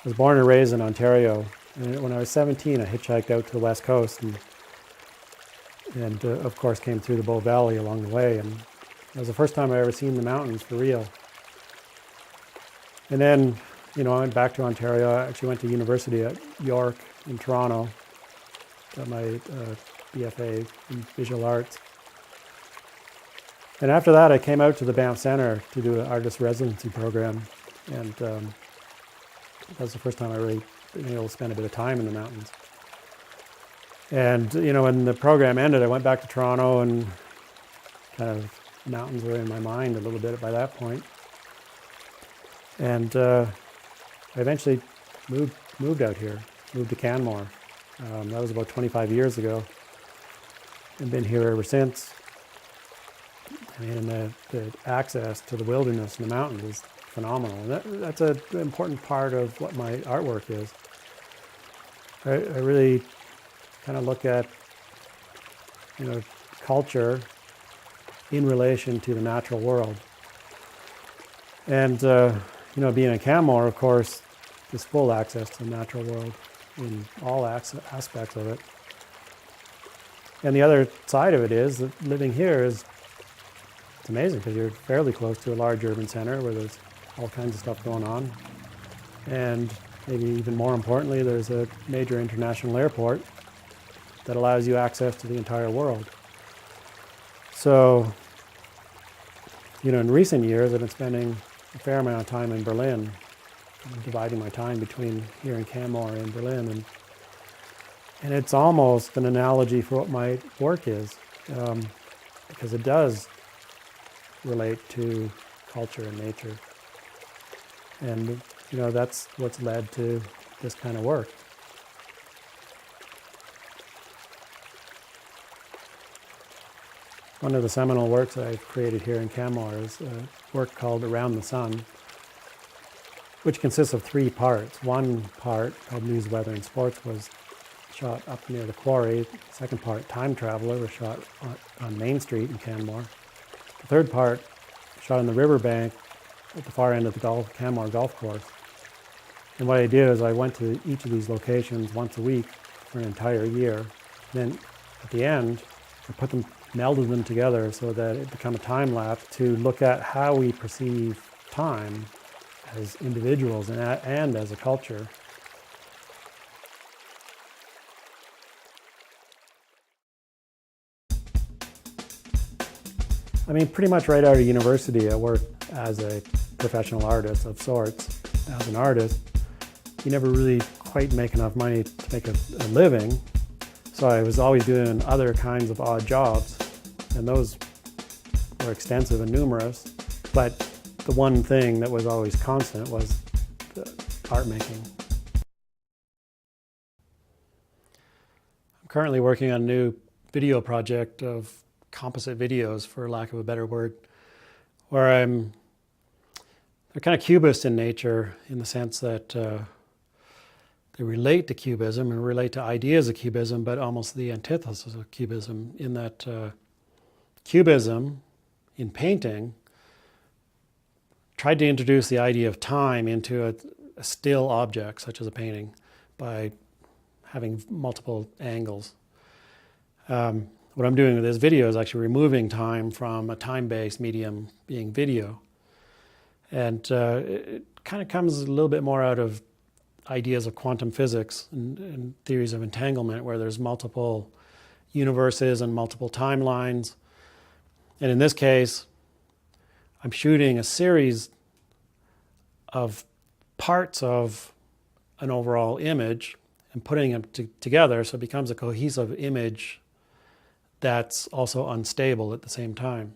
was born and raised in Ontario, and when I was 17, I hitchhiked out to the west coast, and of course came through the Bow Valley along the way, and it was the first time I ever seen the mountains for real. And then, I went back to Ontario. I actually went to university at York in Toronto, got my BFA in visual arts. And after that, I came out to the Banff Centre to do an artist residency program, and that was the first time I really been able to spend a bit of time in the mountains. And, when the program ended, I went back to Toronto, and kind of mountains were in my mind a little bit by that point. And I eventually moved out here, moved to Canmore. That was about 25 years ago, and been here ever since. And the access to the wilderness and the mountains is phenomenal. And that's an important part of what my artwork is. I really kind of look at, culture in relation to the natural world. And, being in Canmore, of course, is full access to the natural world in all aspects of it. And the other side of it is that living here it's amazing because you're fairly close to a large urban center where there's all kinds of stuff going on. And maybe even more importantly, there's a major international airport that allows you access to the entire world. So, in recent years, I've been spending a fair amount of time in Berlin. I'm dividing my time between here in Canmore and Berlin. And it's almost an analogy for what my work is, because it does relate to culture and nature. And, that's what's led to this kind of work. One of the seminal works I've created here in Canmore is a work called Around the Sun, which consists of 3 parts. One part, called News, Weather, and Sports, was shot up near the quarry. The second part, Time Traveler, was shot on Main Street in Canmore. The third part, shot on the riverbank at the far end of the Canmore Golf Course. And what I did is I went to each of these locations once a week for an entire year. Then at the end, I melded them together so that it became a time lapse to look at how we perceive time as individuals and as a culture. Pretty much right out of university, I worked as a professional artist of sorts. As an artist, you never really quite make enough money to make a living. So I was always doing other kinds of odd jobs, and those were extensive and numerous. But the one thing that was always constant was the art making. I'm currently working on a new video project of composite videos, for lack of a better word, where they're kind of cubist in nature, in the sense that they relate to cubism and relate to ideas of cubism, but almost the antithesis of cubism, in that cubism in painting tried to introduce the idea of time into a still object, such as a painting, by having multiple angles. What I'm doing with this video is actually removing time from a time-based medium, being video. And it kind of comes a little bit more out of ideas of quantum physics and theories of entanglement, where there's multiple universes and multiple timelines. And in this case, I'm shooting a series of parts of an overall image and putting them together so it becomes a cohesive image that's also unstable at the same time.